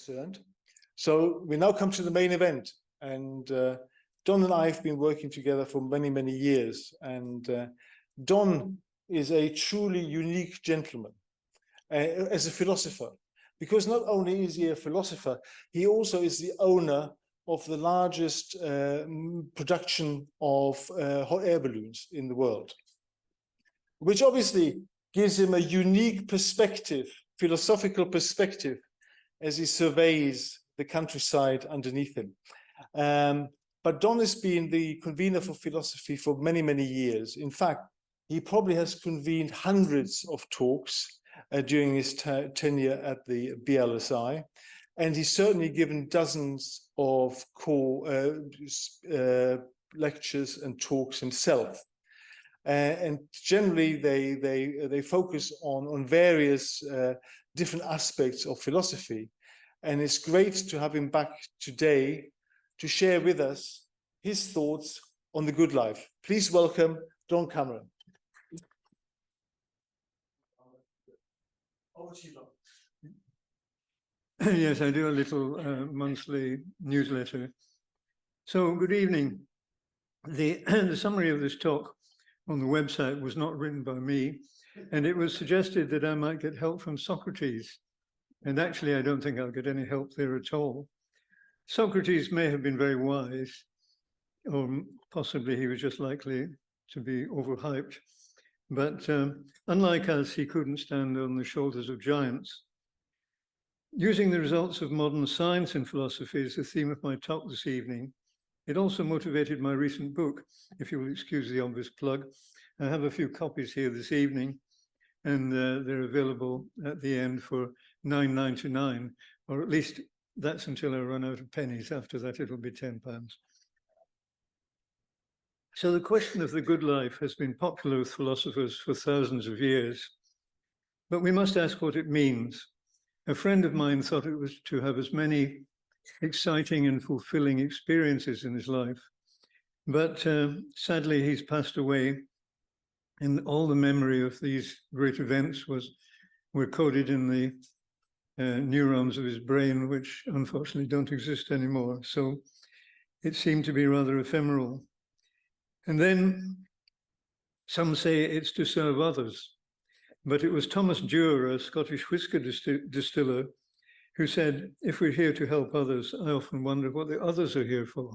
concerned. So we now come to the main event, and Don and I have been working together for many, many years, and Don is a truly unique gentleman as a philosopher, because not only is he a philosopher, he also is the owner of the largest production of hot air balloons in the world, which obviously gives him a unique perspective, philosophical perspective, as he surveys the countryside underneath him. But Don has been the convener for philosophy for many, many years. In fact, he probably has convened hundreds of talks during his tenure at the BLSI, and he's certainly given dozens of lectures and talks himself. And generally, they focus on various different aspects of philosophy. And it's great to have him back today to share with us his thoughts on the good life. Please welcome Don Cameron. Over to you, Don. Yes, I do a little monthly newsletter. So, good evening. The summary of this talk on the website was not written by me, and it was suggested that I might get help from Socrates. And actually, I don't think I'll get any help there at all. Socrates may have been very wise, or possibly he was just likely to be overhyped. But unlike us, he couldn't stand on the shoulders of giants. Using the results of modern science and philosophy as the theme of my talk this evening, it also motivated my recent book, if you will excuse the obvious plug. I have a few copies here this evening, and they're available at the end for £9.99, or at least that's until I run out of pennies. After that, it'll be £10. So the question of the good life has been popular with philosophers for thousands of years, but we must ask what it means. A friend of mine thought it was to have as many exciting and fulfilling experiences in his life, but sadly he's passed away, and all the memory of these great events were coded in the neurons of his brain, which unfortunately don't exist anymore. So it seemed to be rather ephemeral. And then some say it's to serve others. But it was Thomas Dewar, a Scottish whisker distiller, who said, if we're here to help others, I often wonder what the others are here for.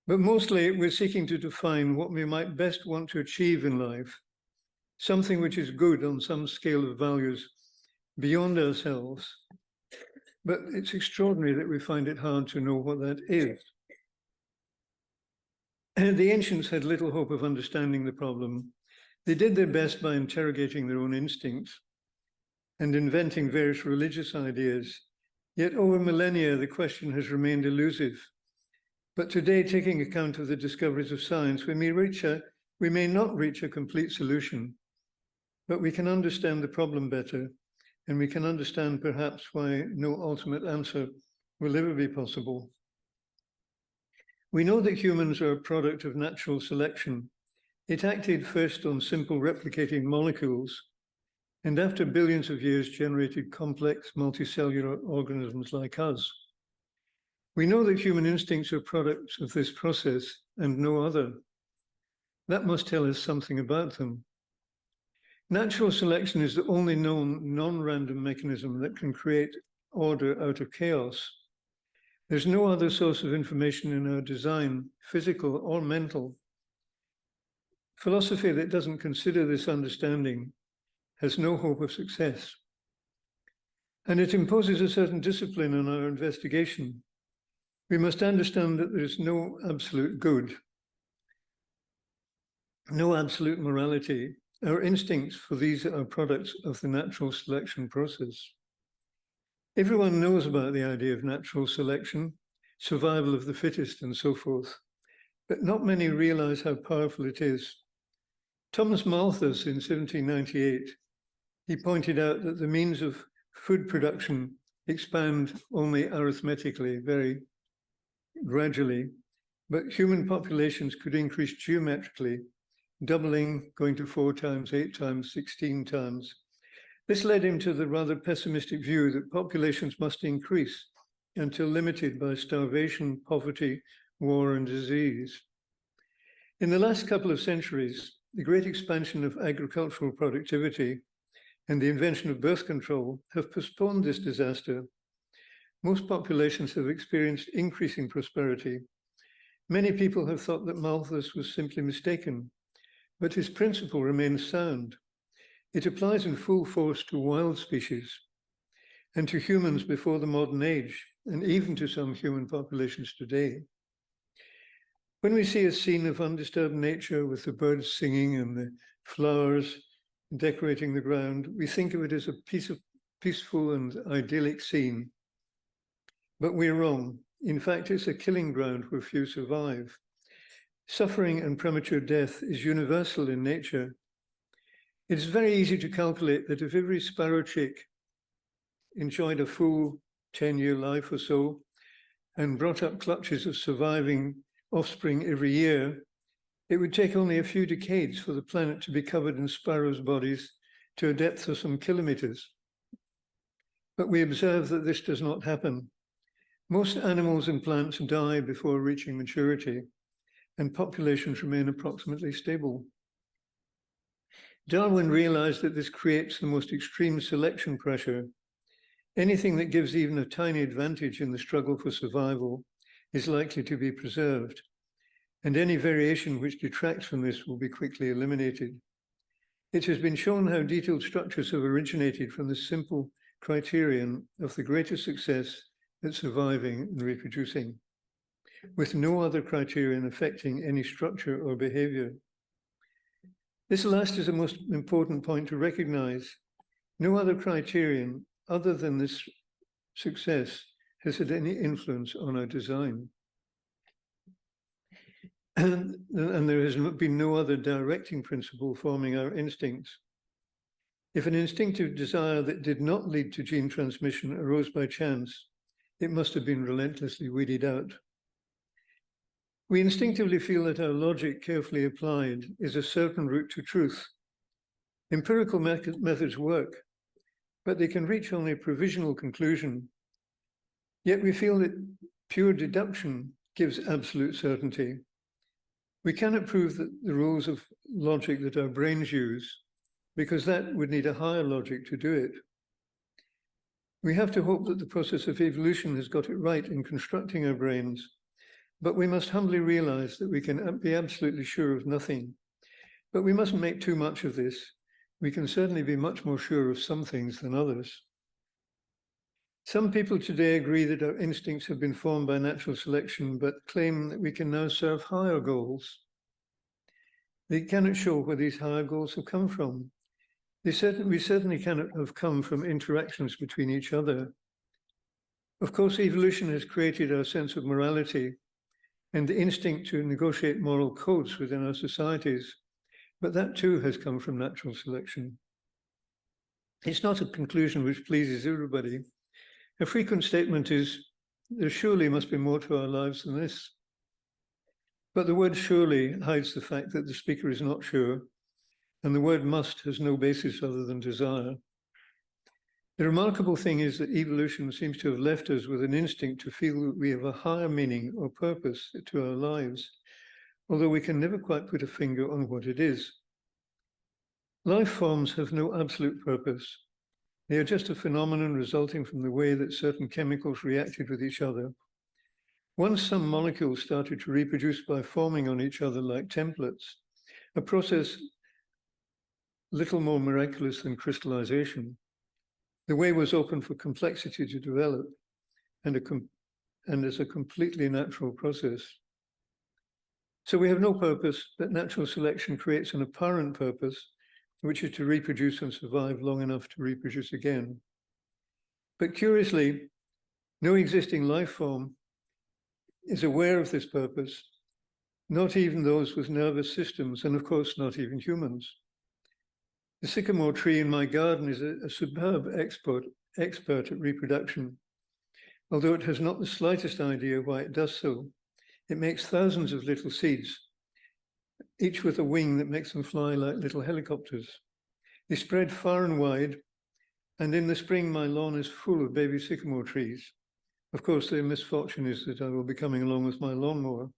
But mostly we're seeking to define what we might best want to achieve in life, something which is good on some scale of values beyond ourselves. But it's extraordinary that we find it hard to know what that is. And the ancients had little hope of understanding the problem. They did their best by interrogating their own instincts and inventing various religious ideas. Yet over millennia, the question has remained elusive. But today, taking account of the discoveries of science, we may not reach a complete solution, but we can understand the problem better, and we can understand perhaps why no ultimate answer will ever be possible. We know that humans are a product of natural selection. It acted first on simple replicating molecules, and after billions of years generated complex multicellular organisms like us. We know that human instincts are products of this process and no other. That must tell us something about them. Natural selection is the only known non-random mechanism that can create order out of chaos. There's no other source of information in our design, physical or mental. Philosophy that doesn't consider this understanding has no hope of success. And it imposes a certain discipline on our investigation. We must understand that there is no absolute good, no absolute morality. Our instincts for these are products of the natural selection process. Everyone knows about the idea of natural selection, survival of the fittest, and so forth, but not many realize how powerful it is. Thomas Malthus in 1798, he pointed out that the means of food production expand only arithmetically, very gradually, but human populations could increase geometrically, doubling, going to 4 times, 8 times, 16 times. This led him to the rather pessimistic view that populations must increase until limited by starvation, poverty, war, and disease. In the last couple of centuries, the great expansion of agricultural productivity and the invention of birth control have postponed this disaster. Most populations have experienced increasing prosperity. Many people have thought that Malthus was simply mistaken, but his principle remains sound. It applies in full force to wild species and to humans before the modern age, and even to some human populations today. When we see a scene of undisturbed nature with the birds singing and the flowers decorating the ground, we think of it as a peaceful and idyllic scene. But we're wrong. In fact, it's a killing ground where few survive. Suffering and premature death is universal in nature. It's very easy to calculate that if every sparrow chick enjoyed a full 10-year life or so and brought up clutches of surviving offspring every year, it would take only a few decades for the planet to be covered in sparrows' bodies to a depth of some kilometers. But we observe that this does not happen. Most animals and plants die before reaching maturity, and populations remain approximately stable. Darwin realized that this creates the most extreme selection pressure. Anything that gives even a tiny advantage in the struggle for survival is likely to be preserved, and any variation which detracts from this will be quickly eliminated. It has been shown how detailed structures have originated from this simple criterion of the greatest success at surviving and reproducing, with no other criterion affecting any structure or behavior. This last is the most important point to recognize. No other criterion other than this success has had any influence on our design. And there has been no other directing principle forming our instincts. If an instinctive desire that did not lead to gene transmission arose by chance, it must have been relentlessly weeded out. We instinctively feel that our logic, carefully applied, is a certain route to truth. Empirical methods work, but they can reach only a provisional conclusion. Yet we feel that pure deduction gives absolute certainty. We cannot prove that the rules of logic that our brains use, because that would need a higher logic to do it. We have to hope that the process of evolution has got it right in constructing our brains, but we must humbly realize that we can be absolutely sure of nothing. But we mustn't make too much of this. We can certainly be much more sure of some things than others. Some people today agree that our instincts have been formed by natural selection, but claim that we can now serve higher goals. They cannot show where these higher goals have come from. We certainly cannot have come from interactions between each other. Of course, evolution has created our sense of morality and the instinct to negotiate moral codes within our societies, but that too has come from natural selection. It's not a conclusion which pleases everybody. A frequent statement is, there surely must be more to our lives than this. But the word surely hides the fact that the speaker is not sure, and the word must has no basis other than desire. The remarkable thing is that evolution seems to have left us with an instinct to feel that we have a higher meaning or purpose to our lives, although we can never quite put a finger on what it is. Life forms have no absolute purpose. They are just a phenomenon resulting from the way that certain chemicals reacted with each other. Once some molecules started to reproduce by forming on each other like templates, a process little more miraculous than crystallization, the way was open for complexity to develop and is a completely natural process. So we have no purpose, but natural selection creates an apparent purpose, which is to reproduce and survive long enough to reproduce again. But curiously, no existing life form is aware of this purpose, not even those with nervous systems, and of course, not even humans. The sycamore tree in my garden is a superb expert at reproduction. Although it has not the slightest idea why it does so, it makes thousands of little seeds, each with a wing that makes them fly like little helicopters. They spread far and wide, And in the spring, my lawn is full of baby sycamore trees. Of course, their misfortune is that I will be coming along with my lawnmower.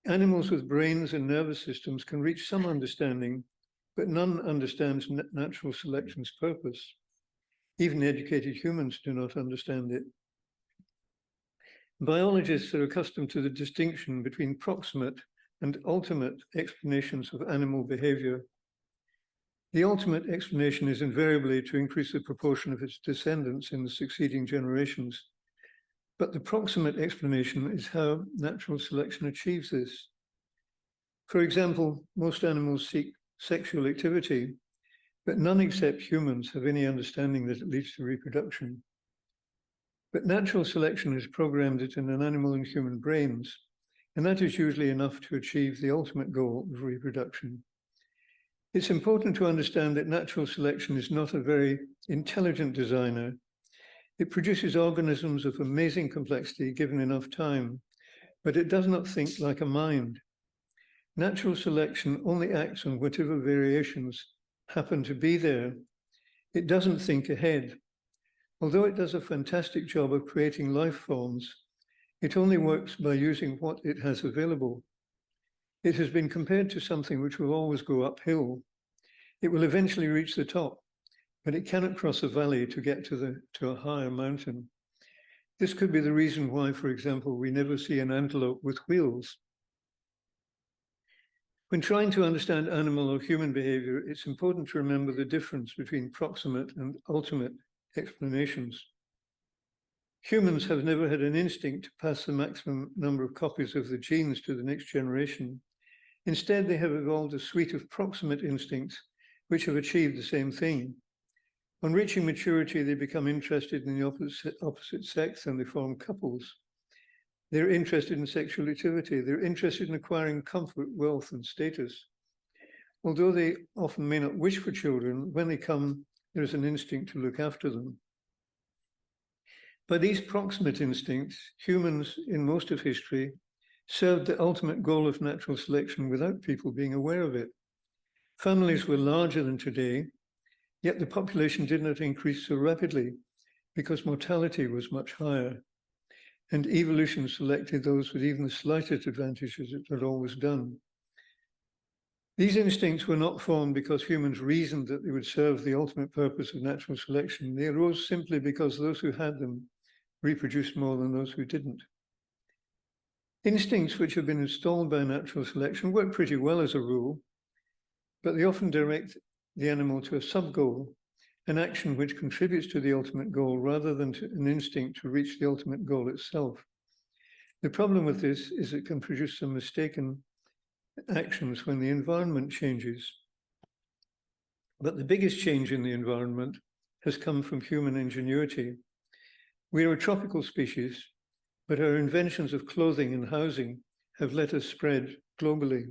Animals with brains and nervous systems can reach some understanding, but none understands natural selection's purpose. Even educated humans do not understand it. Biologists are accustomed to the distinction between proximate and ultimate explanations of animal behavior. The ultimate explanation is invariably to increase the proportion of its descendants in the succeeding generations. But the proximate explanation is how natural selection achieves this. For example, most animals seek sexual activity, but none except humans have any understanding that it leads to reproduction. But natural selection has programmed it in an animal and human brains, and that is usually enough to achieve the ultimate goal of reproduction. It's important to understand that natural selection is not a very intelligent designer. It produces organisms of amazing complexity given enough time, but it does not think like a mind. Natural selection only acts on whatever variations happen to be there. It doesn't think ahead. Although it does a fantastic job of creating life forms, it only works by using what it has available. It has been compared to something which will always go uphill. It will eventually reach the top, but it cannot cross a valley to get to a higher mountain. This could be the reason why, for example, we never see an antelope with wheels. When trying to understand animal or human behavior, it's important to remember the difference between proximate and ultimate explanations. Humans have never had an instinct to pass the maximum number of copies of the genes to the next generation. Instead, they have evolved a suite of proximate instincts which have achieved the same thing. On reaching maturity, they become interested in the opposite sex and they form couples. They're interested in sexual activity. They're interested in acquiring comfort, wealth, and status. Although they often may not wish for children, when they come, there is an instinct to look after them. By these proximate instincts, humans in most of history served the ultimate goal of natural selection without people being aware of it. Families were larger than today, yet the population did not increase so rapidly because mortality was much higher. And evolution selected those with even the slightest advantages it had always done. These instincts were not formed because humans reasoned that they would serve the ultimate purpose of natural selection. They arose simply because those who had them reproduced more than those who didn't. Instincts which have been installed by natural selection work pretty well as a rule, but they often direct the animal to a sub-goal, an action which contributes to the ultimate goal rather than to an instinct to reach the ultimate goal itself. The problem with this is it can produce some mistaken actions when the environment changes. But the biggest change in the environment has come from human ingenuity. We are a tropical species, but our inventions of clothing and housing have let us spread globally.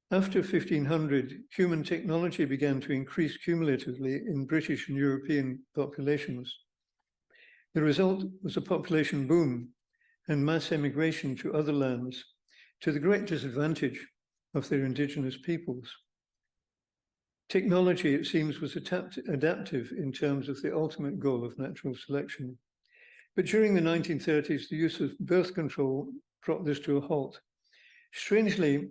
After 1500, human technology began to increase cumulatively in British and European populations. The result was a population boom and mass emigration to other lands, to the great disadvantage of their indigenous peoples. Technology, it seems, was adaptive in terms of the ultimate goal of natural selection. But during the 1930s, the use of birth control brought this to a halt. Strangely,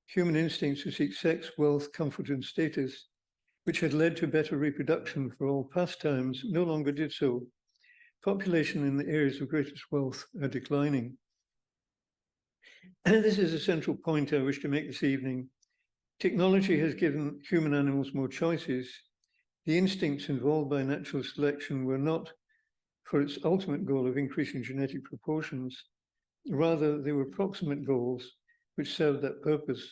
human instincts to seek sex, wealth, comfort, and status, which had led to better reproduction for all pastimes, no longer did so. Population in the areas of greatest wealth are declining. And this is a central point I wish to make this evening. Technology has given human animals more choices. The instincts involved by natural selection were not for its ultimate goal of increasing genetic proportions. Rather, they were proximate goals which served that purpose,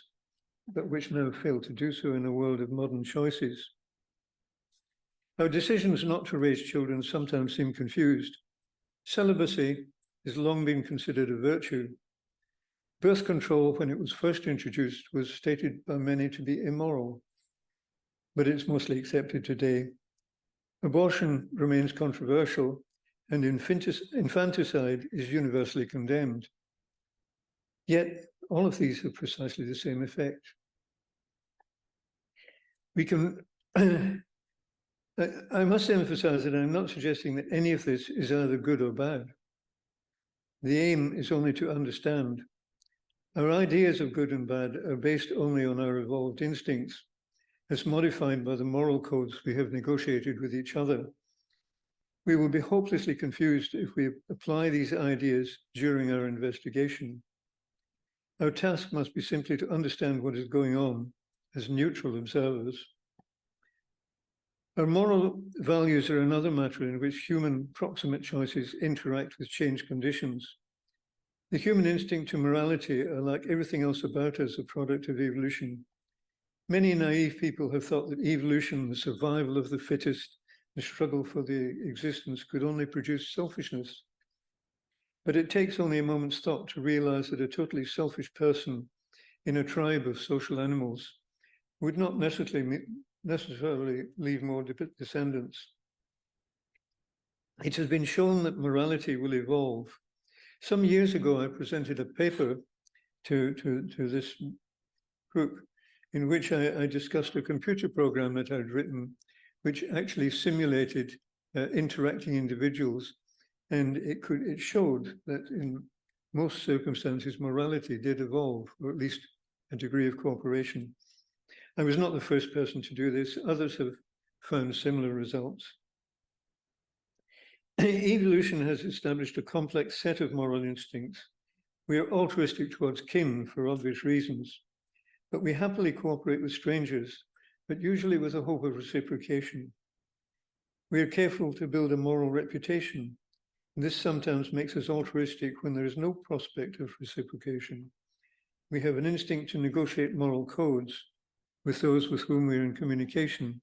but which now fail to do so in a world of modern choices. Our decisions not to raise children sometimes seem confused. Celibacy has long been considered a virtue. Birth control, when it was first introduced, was stated by many to be immoral, but it's mostly accepted today. Abortion remains controversial, and infanticide is universally condemned. Yet, all of these have precisely the same effect. We can I must emphasize that I'm not suggesting that any of this is either good or bad. The aim is only to understand. Our ideas of good and bad are based only on our evolved instincts, as modified by the moral codes we have negotiated with each other. We will be hopelessly confused if we apply these ideas during our investigation. Our task must be simply to understand what is going on as neutral observers. Our moral values are another matter in which human proximate choices interact with changed conditions. The human instinct to morality are, like everything else about us, a product of evolution. Many naive people have thought that evolution, the survival of the fittest, the struggle for the existence could only produce selfishness. But it takes only a moment's thought to realize that a totally selfish person in a tribe of social animals would not necessarily leave more descendants. It has been shown that morality will evolve. Some years ago, I presented a paper to this group in which I discussed a computer program that I'd written, which actually simulated interacting individuals. And it showed that in most circumstances, morality did evolve, or at least a degree of cooperation. I was not the first person to do this. Others have found similar results. Evolution has established a complex set of moral instincts. We are altruistic towards kin for obvious reasons, but we happily cooperate with strangers, but usually with a hope of reciprocation. We are careful to build a moral reputation. This sometimes makes us altruistic when there is no prospect of reciprocation. We have an instinct to negotiate moral codes with those with whom we are in communication.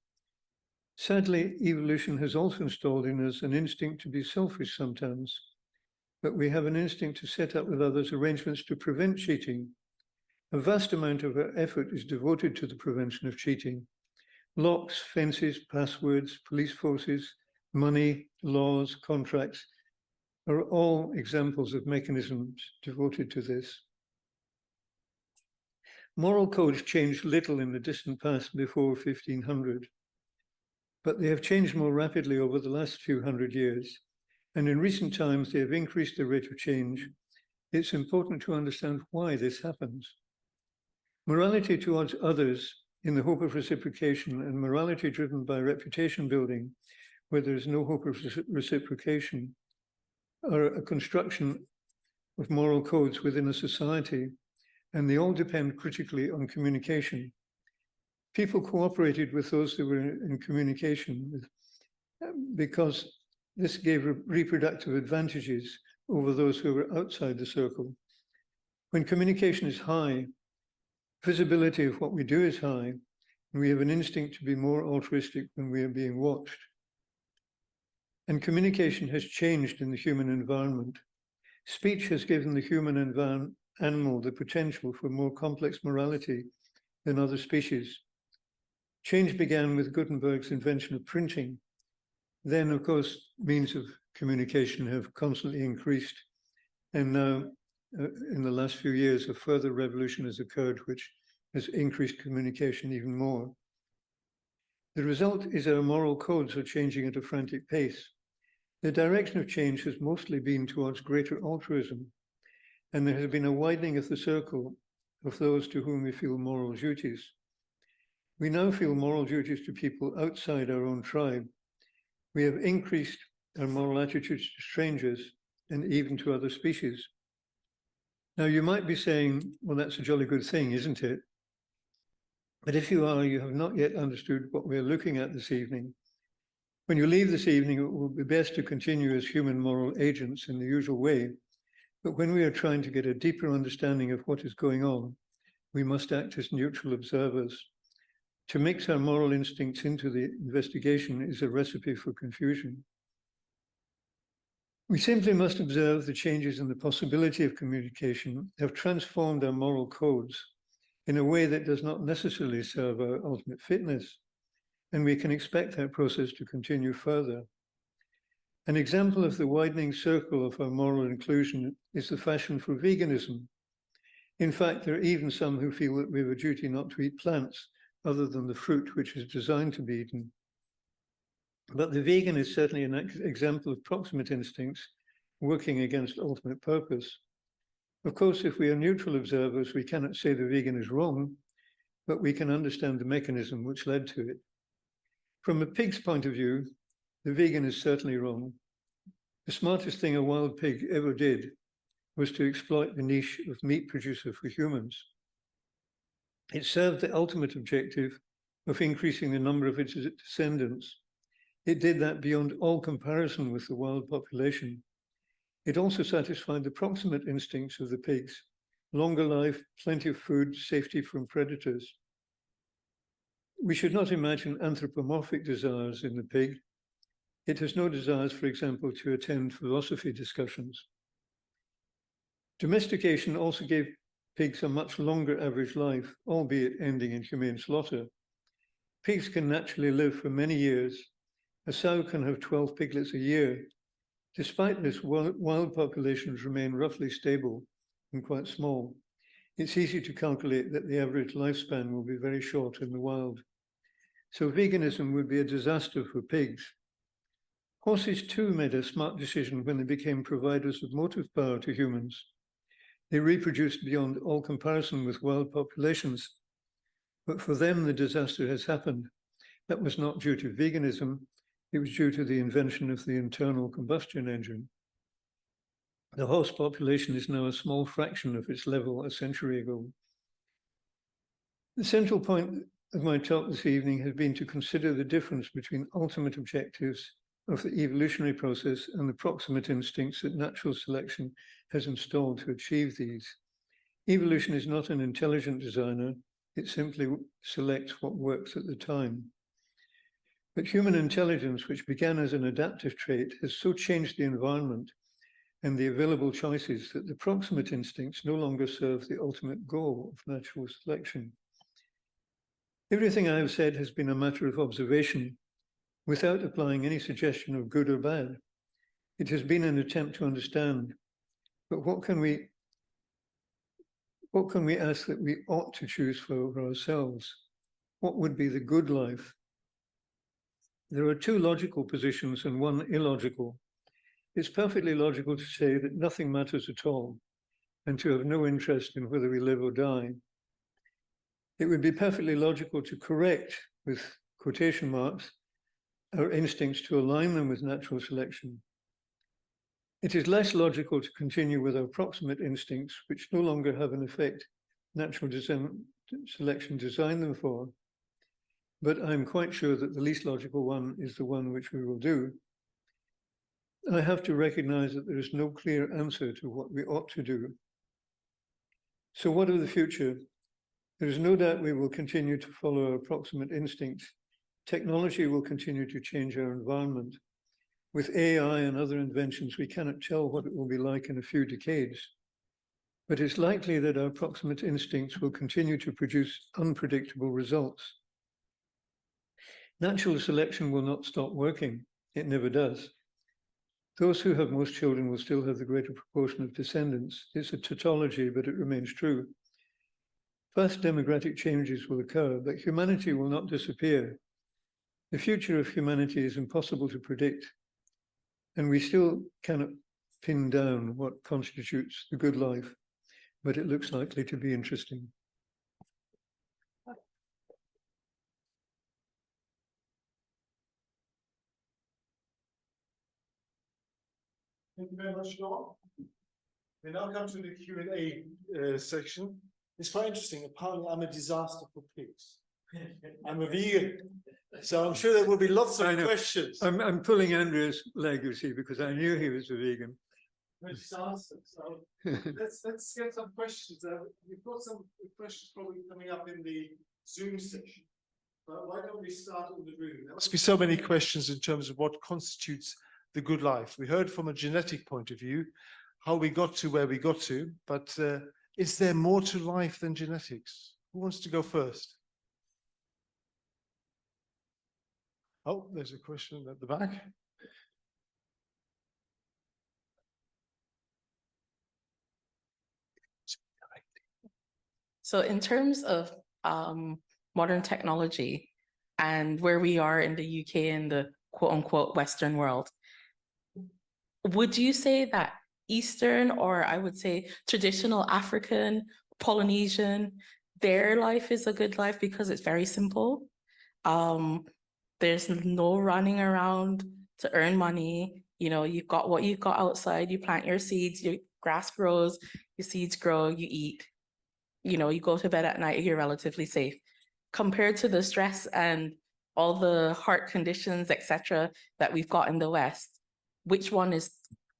Sadly, evolution has also installed in us an instinct to be selfish sometimes, but we have an instinct to set up with others arrangements to prevent cheating. A vast amount of our effort is devoted to the prevention of cheating. Locks, fences, passwords, police forces, money, laws, contracts are all examples of mechanisms devoted to this. Moral codes changed little in the distant past before 1500, but they have changed more rapidly over the last few hundred years, and in recent times they have increased the rate of change. It's important to understand why this happens. Morality towards others in the hope of reciprocation and morality driven by reputation building, where there is no hope of reciprocation, are a construction of moral codes within a society, and they all depend critically on communication. People cooperated with those they were in communication with because this gave reproductive advantages over those who were outside the circle. When communication is high, visibility of what we do is high, and we have an instinct to be more altruistic when we are being watched. And communication has changed in the human environment. Speech has given the human animal the potential for more complex morality than other species. Change began with Gutenberg's invention of printing. Then, of course, means of communication have constantly increased. And now, in the last few years, a further revolution has occurred, which has increased communication even more. The result is our moral codes are changing at a frantic pace. The direction of change has mostly been towards greater altruism, and there has been a widening of the circle of those to whom we feel moral duties. We now feel moral duties to people outside our own tribe. We have increased our moral attitudes to strangers and even to other species. Now, you might be saying, well, that's a jolly good thing, isn't it? But if you are, you have not yet understood what we're looking at this evening. When you leave this evening, it will be best to continue as human moral agents in the usual way. But when we are trying to get a deeper understanding of what is going on, we must act as neutral observers. To mix our moral instincts into the investigation is a recipe for confusion. We simply must observe the changes in the possibility of communication have transformed our moral codes in a way that does not necessarily serve our ultimate fitness, and we can expect that process to continue further. An example of the widening circle of our moral inclusion is the fashion for veganism. In fact, there are even some who feel that we have a duty not to eat plants other than the fruit which is designed to be eaten. But the vegan is certainly an example of proximate instincts working against ultimate purpose. Of course, if we are neutral observers, we cannot say the vegan is wrong, but we can understand the mechanism which led to it. From a pig's point of view, the vegan is certainly wrong. The smartest thing a wild pig ever did was to exploit the niche of meat producer for humans. It served the ultimate objective of increasing the number of its descendants. It did that beyond all comparison with the wild population. It also satisfied the proximate instincts of the pigs: longer life, plenty of food, safety from predators. We should not imagine anthropomorphic desires in the pig. It has no desires, for example, to attend philosophy discussions. Domestication also gave pigs a much longer average life, albeit ending in humane slaughter. Pigs can naturally live for many years. A sow can have 12 piglets a year. Despite this, wild populations remain roughly stable and quite small. It's easy to calculate that the average lifespan will be very short in the wild. So veganism would be a disaster for pigs. Horses too made a smart decision when they became providers of motive power to humans. They reproduced beyond all comparison with wild populations. But for them, the disaster has happened. That was not due to veganism. It was due to the invention of the internal combustion engine. The horse population is now a small fraction of its level a century ago. The central point of my talk this evening has been to consider the difference between ultimate objectives of the evolutionary process and the proximate instincts that natural selection has installed to achieve these. Evolution is not an intelligent designer. It simply selects what works at the time. But human intelligence, which began as an adaptive trait, has so changed the environment and the available choices that the proximate instincts no longer serve the ultimate goal of natural selection. Everything I have said has been a matter of observation, without applying any suggestion of good or bad. It has been an attempt to understand. But what can we ask that we ought to choose for ourselves? What would be the good life? There are two logical positions and one illogical. It's perfectly logical to say that nothing matters at all and to have no interest in whether we live or die. It would be perfectly logical to correct, with quotation marks, our instincts to align them with natural selection. It is less logical to continue with our proximate instincts, which no longer have an effect natural selection designed them for. But I'm quite sure that the least logical one is the one which we will do. I have to recognize that there is no clear answer to what we ought to do. So what of the future? There is no doubt we will continue to follow our proximate instincts. Technology will continue to change our environment. With AI and other inventions, we cannot tell what it will be like in a few decades. But it's likely that our proximate instincts will continue to produce unpredictable results. Natural selection will not stop working. It never does. Those who have most children will still have the greater proportion of descendants. It's a tautology, but it remains true. Vast demographic changes will occur, but humanity will not disappear. The future of humanity is impossible to predict, and we still cannot pin down what constitutes the good life, but it looks likely to be interesting. Thank you very much, Sean. We now come to the Q&A section. It's quite interesting. Apparently, I'm a disaster for pigs. I'm a vegan, so I'm sure there will be lots of questions. I'm pulling Andrew's leg, you see, because I knew he was a vegan. A disaster. So let's get some questions. We've got some questions probably coming up in the Zoom session. But why don't we start in the room? There must be so many questions in terms of what constitutes the good life. We heard from a genetic point of view how we got to where we got to, but is there more to life than genetics? Who wants to go first? Oh, there's a question at the back. So in terms of modern technology and where we are in the UK and the quote unquote Western world. Would you say that Eastern, or I would say traditional African, Polynesian, their life is a good life because it's very simple? There's no running around to earn money. You know, you've got what you've got outside, you plant your seeds, your grass grows, your seeds grow, you eat. You know, you go to bed at night, you're relatively safe. Compared to the stress and all the heart conditions, etc., that we've got in the West, which one is,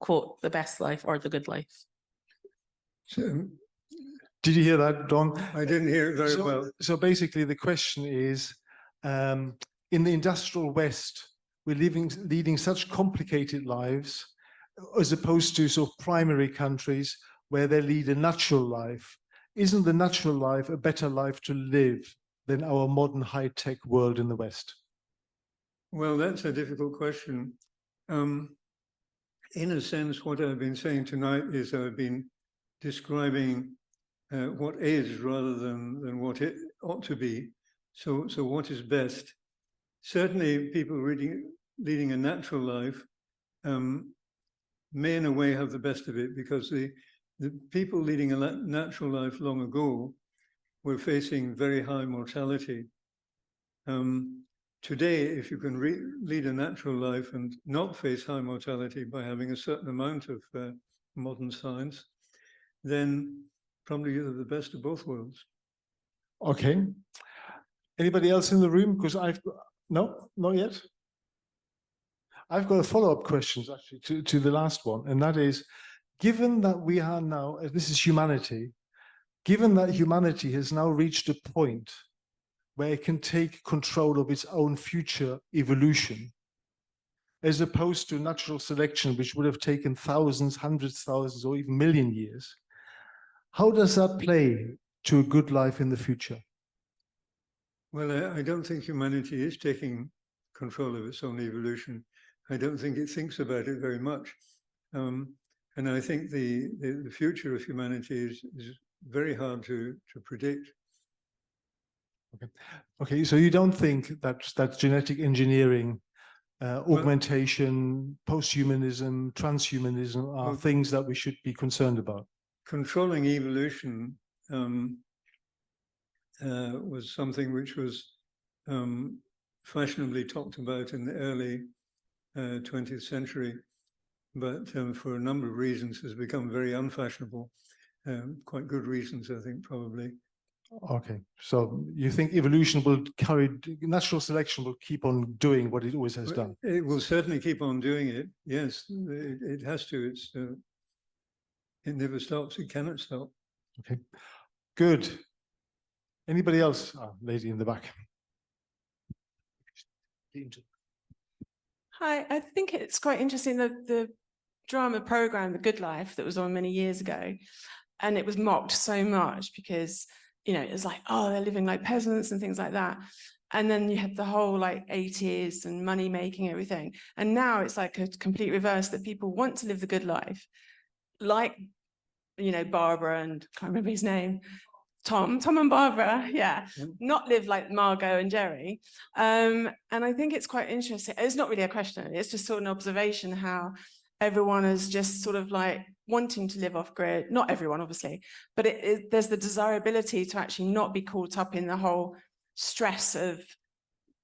quote, the best life or the good life? So, Did you hear that, Don? I didn't hear it very well. So basically the question is, in the industrial West, we're leading such complicated lives as opposed to sort of primary countries where they lead a natural life. Isn't the natural life a better life to live than our modern high-tech world in the West? Well, that's a difficult question. In a sense, what I've been saying tonight is I've been describing what is rather than what it ought to be. So what is best? Certainly people leading a natural life may in a way have the best of it, because the people leading a natural life long ago were facing very high mortality. Today, if you can lead a natural life and not face high mortality by having a certain amount of modern science, then probably you have the best of both worlds. Okay. Anybody else in the room? Because no, not yet. I've got a follow-up questions actually to the last one, and that is, given that we are now, this is humanity, given that humanity has now reached a point where it can take control of its own future evolution, as opposed to natural selection, which would have taken thousands, hundreds, thousands, or even million years, how does that play to a good life in the future? Well, I don't think humanity is taking control of its own evolution. I don't think it thinks about it very much. And I think the future of humanity is very hard to predict. Okay, so you don't think that genetic engineering, augmentation, posthumanism, transhumanism are things that we should be concerned about? Controlling evolution was something which was fashionably talked about in the early 20th century, but for a number of reasons has become very unfashionable. Quite good reasons, I think, probably. Okay, so you think evolution will natural selection will keep on doing what it always has done? It will certainly keep on doing it. Yes, it has to. It never stops. It cannot stop. Okay, good. Anybody else? Oh, lady in the back. Hi, I think it's quite interesting, the drama program, The Good Life, that was on many years ago, and it was mocked so much because, you know, it's like, oh, they're living like peasants and things like that. And then you had the whole like 80s and money making, everything. And now it's like a complete reverse, that people want to live the good life, like, you know, Barbara and I can't remember his name, Tom and Barbara, yeah, not live like Margot and Jerry. And I think it's quite interesting. It's not really a question, it's just sort of an observation how everyone is just sort of like wanting to live off grid. Not everyone, obviously, but there's the desirability to actually not be caught up in the whole stress of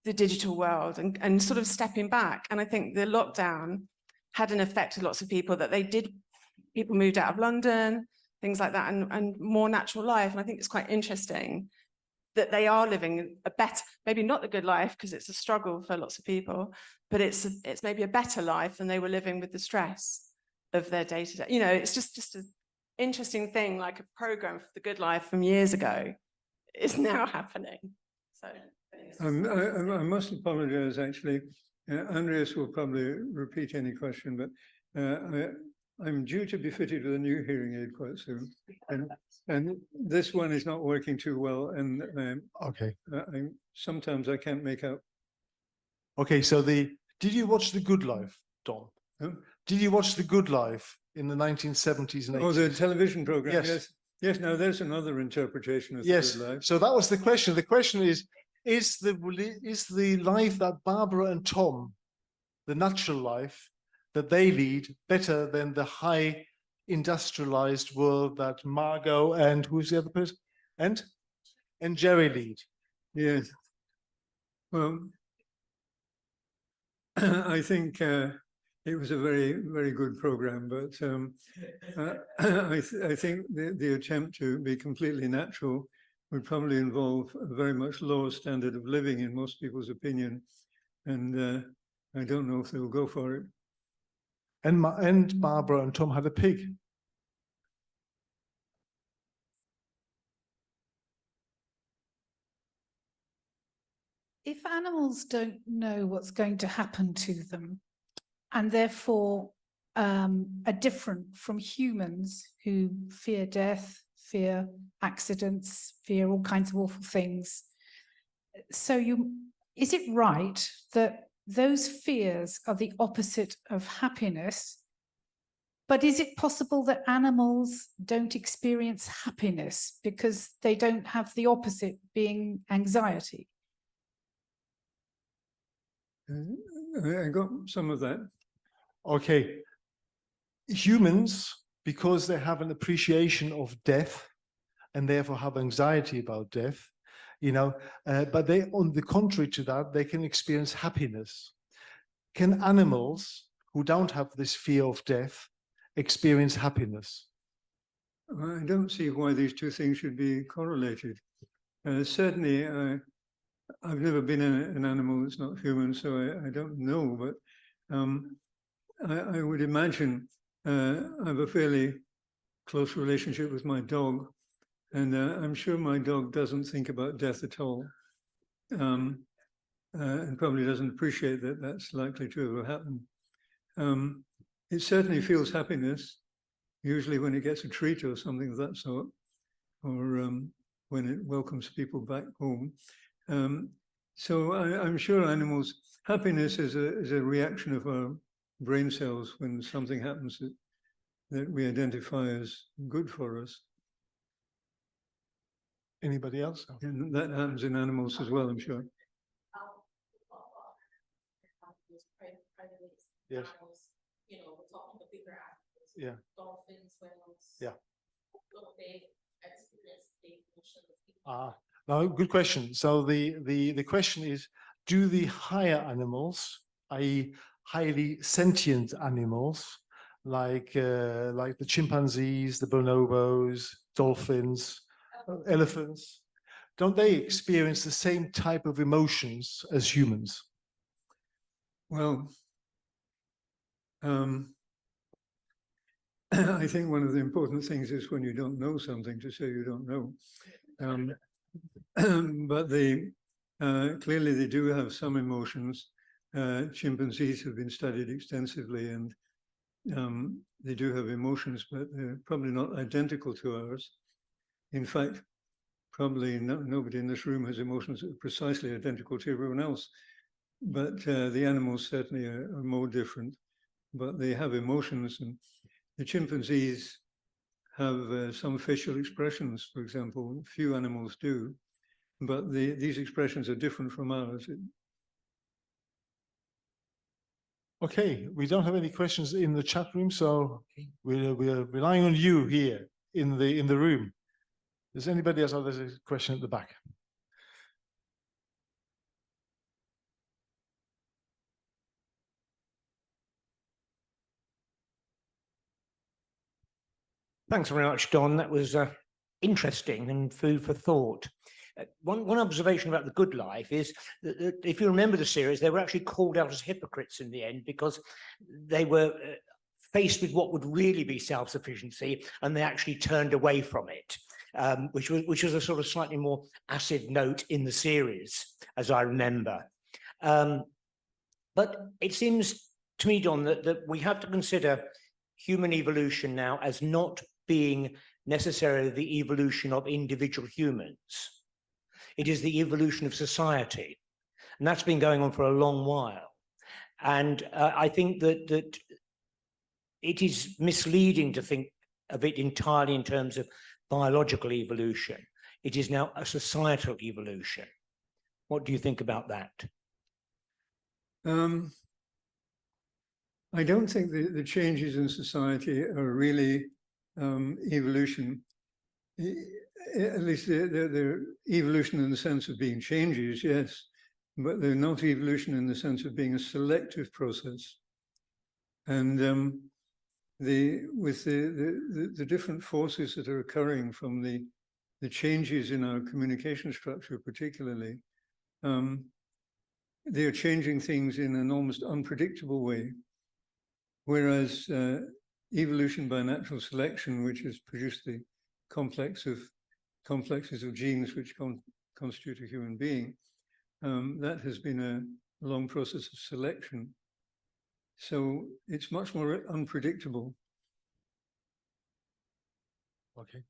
the digital world and sort of stepping back. And I think the lockdown had an effect on lots of people, that people moved out of London, things like that, and more natural life. And I think it's quite interesting that they are living a better, maybe not the good life, because it's a struggle for lots of people, but it's maybe a better life than they were living with the stress of their day-to-day. You know, it's just an interesting thing, like a program for the good life from years ago is now happening. So I must apologize, actually. Andreas will probably repeat any question, but I'm due to be fitted with a new hearing aid quite soon, and this one is not working too well, and okay, sometimes I can't make out. Okay, so did you watch The Good Life, Don? Huh? Did you watch The Good Life in the 1970s and 80s? Oh, the television program. Yes. Yes. Now there's another interpretation of The Good Life. So that was the question. The question is the life that Barbara and Tom the natural life that they lead better than the high industrialized world that Margot and who's the other person? And Jerry lead. Yes. Well, I think it was a very, very good program, but I think the attempt to be completely natural would probably involve a very much lower standard of living in most people's opinion. And I don't know if they'll go for it. And Barbara and Tom had a pig. If animals don't know what's going to happen to them, and therefore are different from humans who fear death, fear accidents, fear all kinds of awful things, so is it right that those fears are the opposite of happiness? But is it possible that animals don't experience happiness because they don't have the opposite being anxiety? I got some of that. Okay. Humans, because they have an appreciation of death and therefore have anxiety about death, but they, on the contrary to that, they can experience happiness. Can animals who don't have this fear of death experience happiness? I don't see why these two things should be correlated. Certainly, I've never been an animal that's not human, so I don't know, but I would imagine I have a fairly close relationship with my dog, and I'm sure my dog doesn't think about death at all, and probably doesn't appreciate that that's likely to ever happen. It certainly feels happiness, usually when it gets a treat or something of that sort, or when it welcomes people back home. So I'm sure animals, happiness is a reaction of our brain cells when something happens that we identify as good for us. Anybody else? And that happens in animals as well, I'm sure. Yes. We're talking about bigger animals. Yeah. Dolphins, whales. Yeah. Don't they experience the emotion? No, good question. So the question is, do the higher animals, i.e. highly sentient animals, like the chimpanzees, the bonobos, dolphins, elephants, don't they experience the same type of emotions as humans? Well, I think one of the important things is when you don't know something to say you don't know. But clearly they do have some emotions. Chimpanzees have been studied extensively, and they do have emotions, but they're probably not identical to ours. In fact, probably nobody in this room has emotions that are precisely identical to everyone else. But the animals certainly are more different, but they have emotions. And the chimpanzees have some facial expressions, for example. Few animals do, but these expressions are different from ours. Okay, we don't have any questions in the chat room, so we're relying on you here in the room. Does anybody else? Oh, there's a question at the back. Thanks very much, Don. That was interesting and food for thought. One observation about The Good Life is that if you remember the series, they were actually called out as hypocrites in the end because they were faced with what would really be self-sufficiency, and they actually turned away from it, which was a sort of slightly more acid note in the series, as I remember. But it seems to me, Don, that we have to consider human evolution now as not being necessarily the evolution of individual humans. It is the evolution of society. And that's been going on for a long while. And I think that it is misleading to think of it entirely in terms of biological evolution. It is now a societal evolution. What do you think about that? I don't think the changes in society are really evolution. At least they're evolution in the sense of being changes, yes, but they're not evolution in the sense of being a selective process. And with the different forces that are occurring from the changes in our communication structure, particularly, they are changing things in an almost unpredictable way. Whereas evolution by natural selection, which has produced the complexes of genes which constitute a human being, that has been a long process of selection. So it's much more unpredictable. Okay.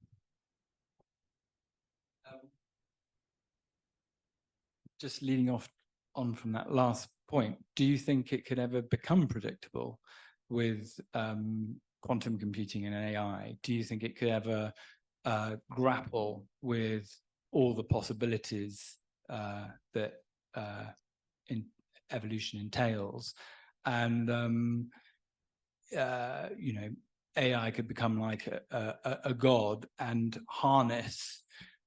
Just leading on from that last point, do you think it could ever become predictable with quantum computing and AI? Do you think it could ever grapple with all the possibilities that evolution entails? And you know, AI could become like a god and harness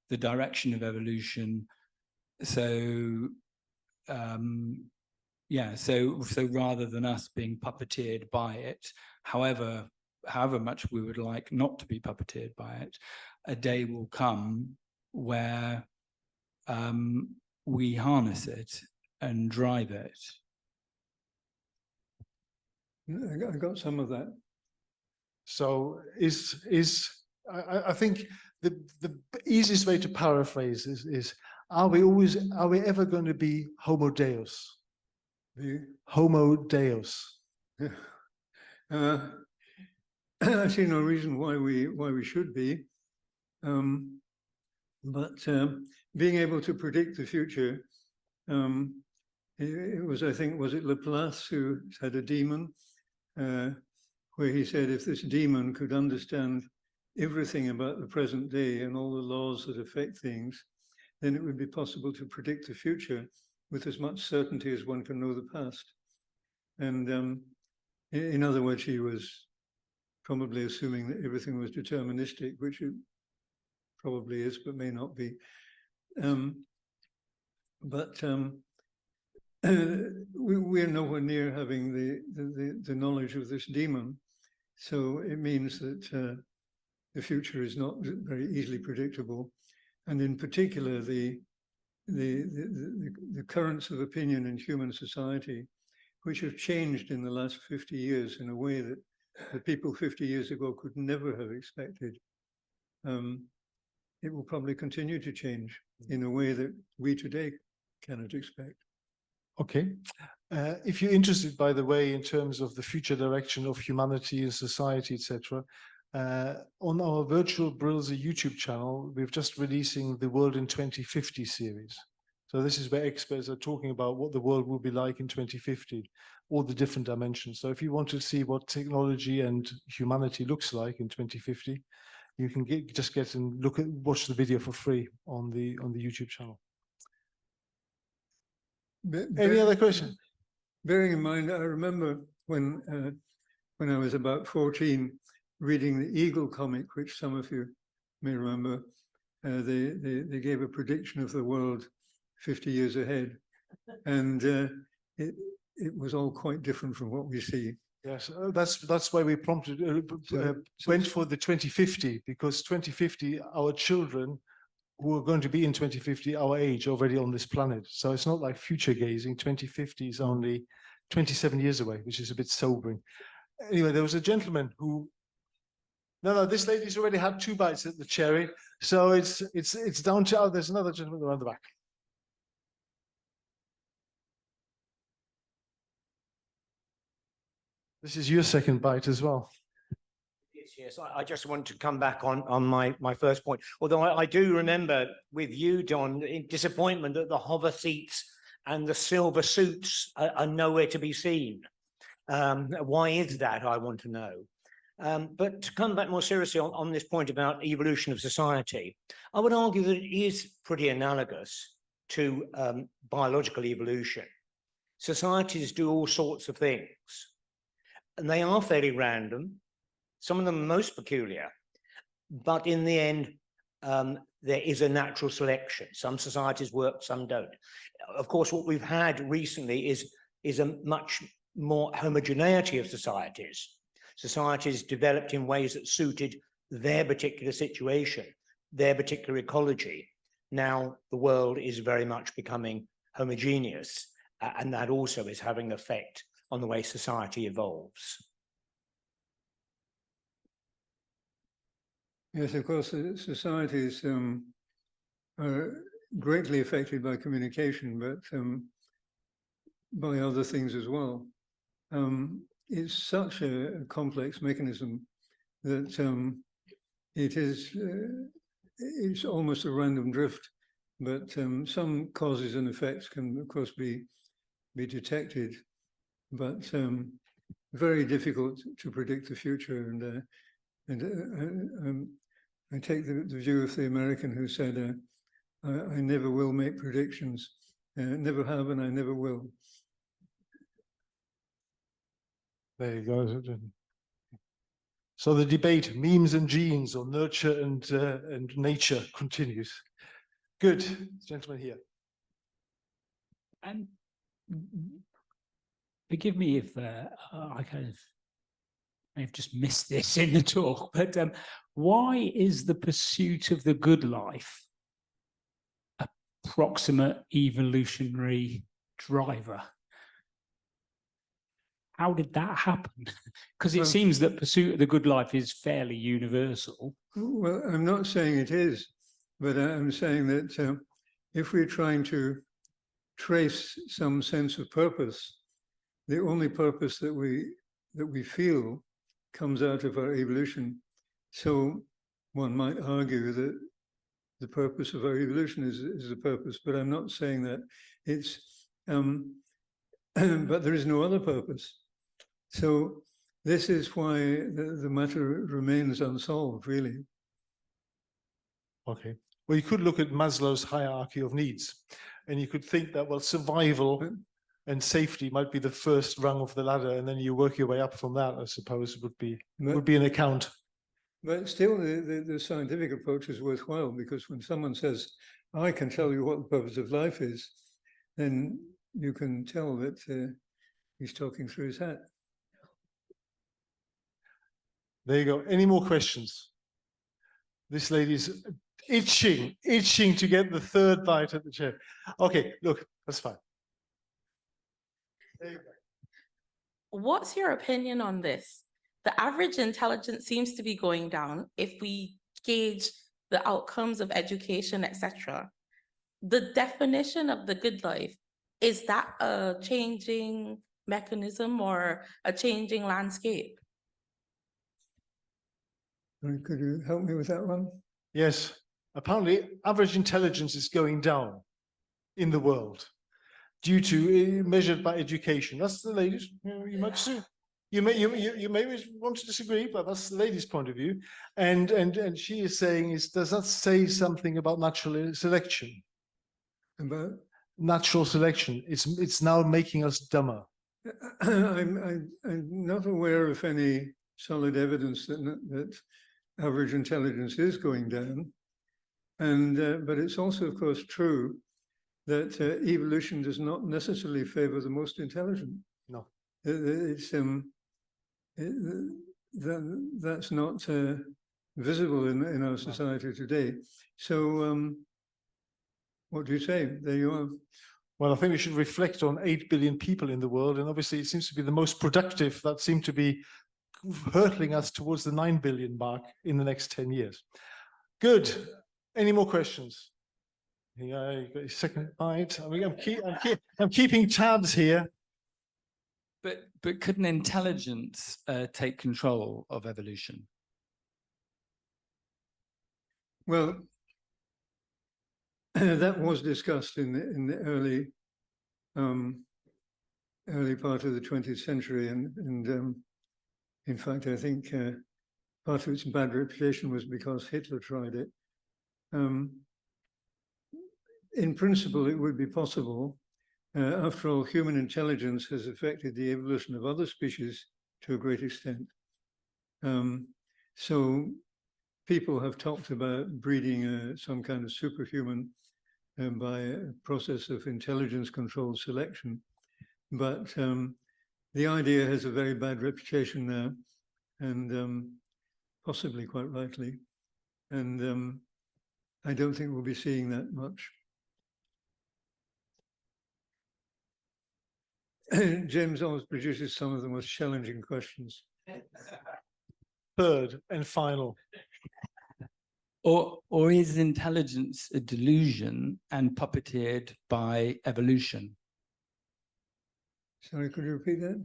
the direction of evolution. So yeah, so rather than us being puppeteered by it, however much we would like not to be puppeteered by it, a day will come where we harness it and drive it. I got some of that. So I think the easiest way to paraphrase is are we ever going to be Homo Deus? Homo Deus. I see no reason why we should be, but being able to predict the future. It was, I think, was it Laplace who had a demon, where he said if this demon could understand everything about the present day and all the laws that affect things, then it would be possible to predict the future with as much certainty as one can know the past. And in other words, he was probably assuming that everything was deterministic, which it probably is, but may not be. We're nowhere near having the knowledge of this demon. So it means that the future is not very easily predictable. And in particular, the currents of opinion in human society, which have changed in the last 50 years in a way that the people 50 years ago could never have expected. It will probably continue to change in a way that we today cannot expect. Okay. If you're interested, by the way, in terms of the future direction of humanity and society, etc., on our Virtual Brills YouTube channel, we're just releasing the World in 2050 series. So this is where experts are talking about what the world will be like in 2050, all the different dimensions. So if you want to see what technology and humanity looks like in 2050, you can just get and watch the video for free on the YouTube channel. Any other question? Bearing in mind, I remember when I was about 14, reading the Eagle comic, which some of you may remember. They gave a prediction of the world 50 years ahead, and it was all quite different from what we see. Yes, that's why we prompted went for the 2050, because 2050, our children who are going to be in 2050, our age, already on this planet. So it's not like future gazing. 2050 is only 27 years away, which is a bit sobering. Anyway, there was a gentleman who. No, this lady's already had 2 bites at the cherry, so it's down to. Oh, there's another gentleman around the back. This is your second bite as well. Yes, I just want to come back on my first point. Although I do remember with you, Don, in disappointment that the hover seats and the silver suits are nowhere to be seen. Why is that, I want to know. But to come back more seriously on this point about evolution of society, I would argue that it is pretty analogous to biological evolution. Societies do all sorts of things. and they are fairly random, some of them are most peculiar, but in the end, there is a natural selection. Some societies work, some don't. Of course, what we've had recently is a much more homogeneity of societies. Societies developed in ways that suited their particular situation, their particular ecology. Now the world is very much becoming homogeneous, and that also is having an effect on the way society evolves. Yes, of course, societies are greatly affected by communication, but by other things as well. It's such a complex mechanism that it's almost a random drift, but some causes and effects can, of course, be detected, but very difficult to predict the future. And I take the view of the American who said, I never will make predictions, never have, and I never will. There you go. So the debate, memes and genes, or nurture and nature, continues. Good, gentleman here. And forgive me if I kind of may have just missed this in the talk, but why is the pursuit of the good life a proximate evolutionary driver? How did that happen? Because it seems that pursuit of the good life is fairly universal. Well, I'm not saying it is, but I'm saying that if we're trying to trace some sense of purpose, the only purpose that we feel comes out of our evolution. So one might argue that the purpose of our evolution is the purpose, but I'm not saying that it's, but there is no other purpose. So this is why the matter remains unsolved, really. Okay. Well, you could look at Maslow's hierarchy of needs, and you could think that, well, survival and safety might be the first rung of the ladder, and then you work your way up from that, I suppose, would be an account. But still, the scientific approach is worthwhile, because when someone says, I can tell you what the purpose of life is, then you can tell that he's talking through his hat. There you go. Any more questions? This lady's itching to get the third bite at the chair. Okay, look, that's fine. There you go. What's your opinion on this? The average intelligence seems to be going down if we gauge the outcomes of education, etc. The definition of the good life, is that a changing mechanism or a changing landscape? Could you help me with that one? Yes. Apparently, average intelligence is going down in the world due to measured by education. That's the ladies. You might see. You may want to disagree, but that's the lady's point of view. And she is saying, does that say something about natural selection? About natural selection. It's now making us dumber. I'm not aware of any solid evidence that average intelligence is going down, and but it's also, of course, true that evolution does not necessarily favor the most intelligent. No, it's that's not visible in our society today. So what do you say? There you are. Well, I think we should reflect on 8 billion people in the world, and obviously it seems to be the most productive that seem to be hurtling us towards the 9 billion mark in the next 10 years. Good. Any more questions? Yeah, you got your second bite. I mean, I'm keeping tabs here. But couldn't intelligence take control of evolution? Well, that was discussed in the early part of the 20th century, and in fact, I think part of its bad reputation was because Hitler tried it. In principle, it would be possible. After all, human intelligence has affected the evolution of other species to a great extent. So people have talked about breeding some kind of superhuman by a process of intelligence-controlled selection. But the idea has a very bad reputation now, and possibly quite rightly. And I don't think we'll be seeing that much. James always produces some of the most challenging questions. Third and final. Or is intelligence a delusion and puppeteered by evolution? Sorry, could you repeat that?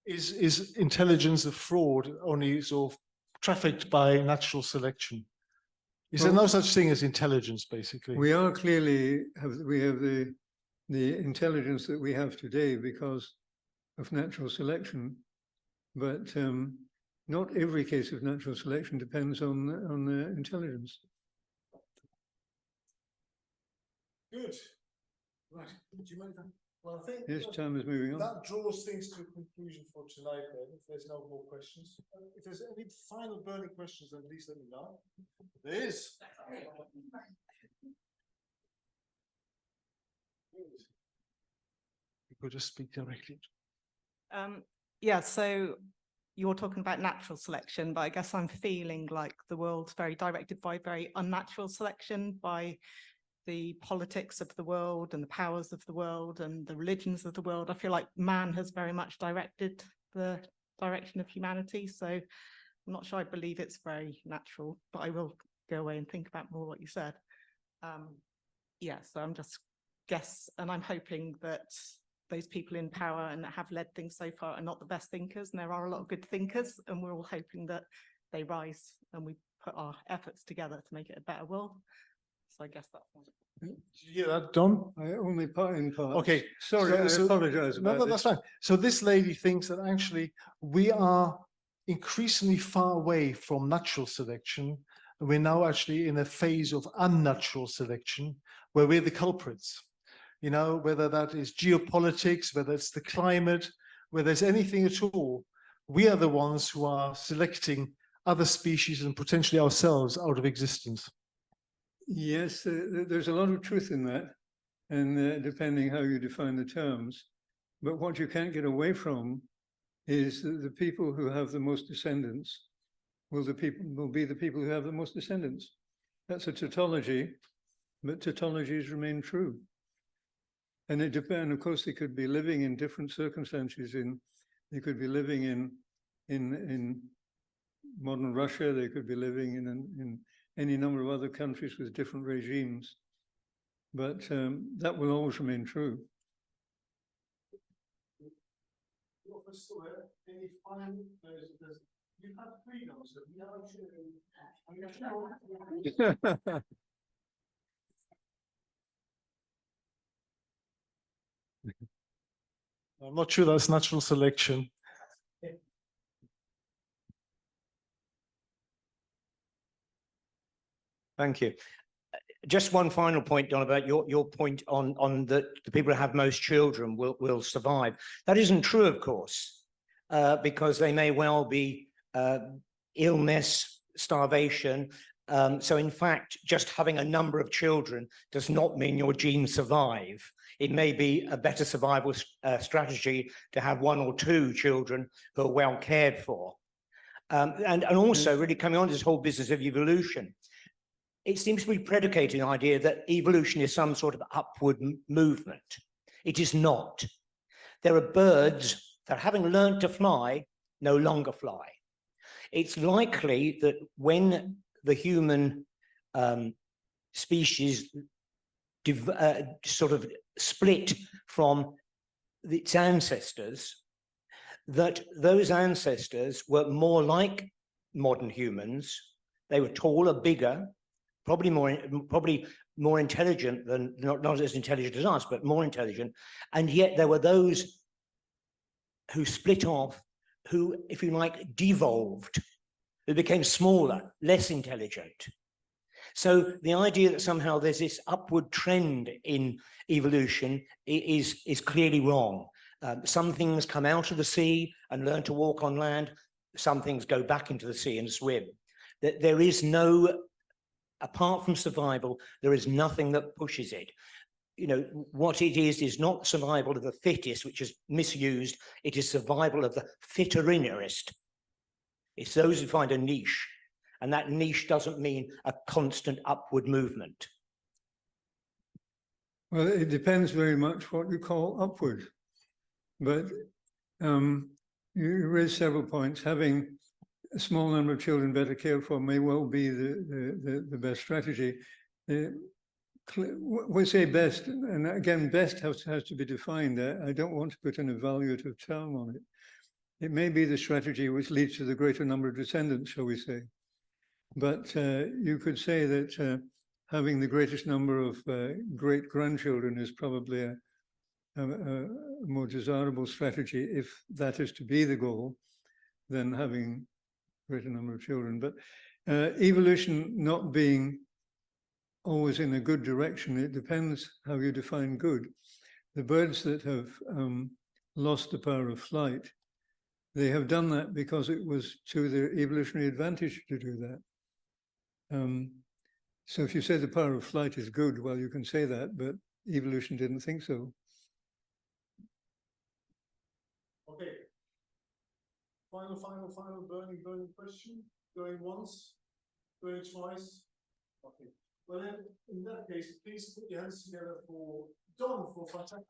Is intelligence a fraud only sort of trafficked by natural selection? Is there no such thing as intelligence, basically? We are clearly we have the intelligence that we have today because of natural selection, but not every case of natural selection depends on the intelligence. Good. Right. Do you mind? Well, I think Yes, time is moving on. that draws things to a conclusion for tonight, then, if there's no more questions. If there's any final burning questions, then please let me know. There is. You could just speak directly. Yeah, so you're talking about natural selection, but I guess I'm feeling like the world's very directed by very unnatural selection, by the politics of the world and the powers of the world and the religions of the world. I feel like man has very much directed the direction of humanity. So I'm not sure I believe it's very natural, but I will go away and think about more what you said. Yeah, so I'm just and I'm hoping that those people in power and that have led things so far are not the best thinkers, and there are a lot of good thinkers, and we're all hoping that they rise and we put our efforts together to make it a better world. So I guess that's one. Did you hear that, Don? I only part in part. Okay. Sorry, I apologize about No, this. that's fine. So this lady thinks that actually we are increasingly far away from natural selection. We're now actually in a phase of unnatural selection where we're the culprits. You know, whether that is geopolitics, whether it's the climate, whether it's anything at all, we are the ones who are selecting other species and potentially ourselves out of existence. Yes, there's a lot of truth in that, and depending how you define the terms. But what you can't get away from is that the people who have the most descendants will be the people who have the most descendants. That's a tautology, but tautologies remain true. And it depends. Of course, they could be living in different circumstances. They could be living in modern Russia. They could be living in any number of other countries with different regimes, but that will always remain true. Any final? You have freedoms. I'm not sure that's natural selection. Thank you. Just one final point, Don, about your point on the people who have most children will survive. That isn't true, of course, because they may well be illness, starvation. So in fact, just having a number of children does not mean your genes survive. It may be a better survival strategy to have one or two children who are well cared for. And also really coming on to this whole business of evolution, it seems to be predicating the idea that evolution is some sort of upward movement. It is not. There are birds that, having learned to fly, no longer fly. It's likely that when the human species sort of split from its ancestors, that those ancestors were more like modern humans. They were taller, bigger, probably more intelligent than, not as intelligent as us, but more intelligent. And yet there were those who split off, who, if you like, devolved, who became smaller, less intelligent. So the idea that somehow there's this upward trend in evolution is clearly wrong. Some things come out of the sea and learn to walk on land. Some things go back into the sea and swim. There is no, apart from survival, there is nothing that pushes it. You know, what it is not survival of the fittest, which is misused. It is survival of the fitterinnerest. It's those who find a niche, and that niche doesn't mean a constant upward movement. Well, it depends very much what you call upward. But you raised several points. Having a small number of children better cared for may well be the best strategy. We say best, and again, best has to be defined. I don't want to put an evaluative term on it. It may be the strategy which leads to the greater number of descendants, shall we say. But you could say that having the greatest number of great-grandchildren is probably a more desirable strategy, if that is to be the goal, than having greater number of children. But evolution not being always in a good direction, it depends how you define good. The birds that have lost the power of flight, they have done that because it was to their evolutionary advantage to do that. So if you say the power of flight is good, well, you can say that, but evolution didn't think so. Okay. Final burning question. Going once, going twice. Okay. Well, then, in that case, please put your hands together for Don for fantastic.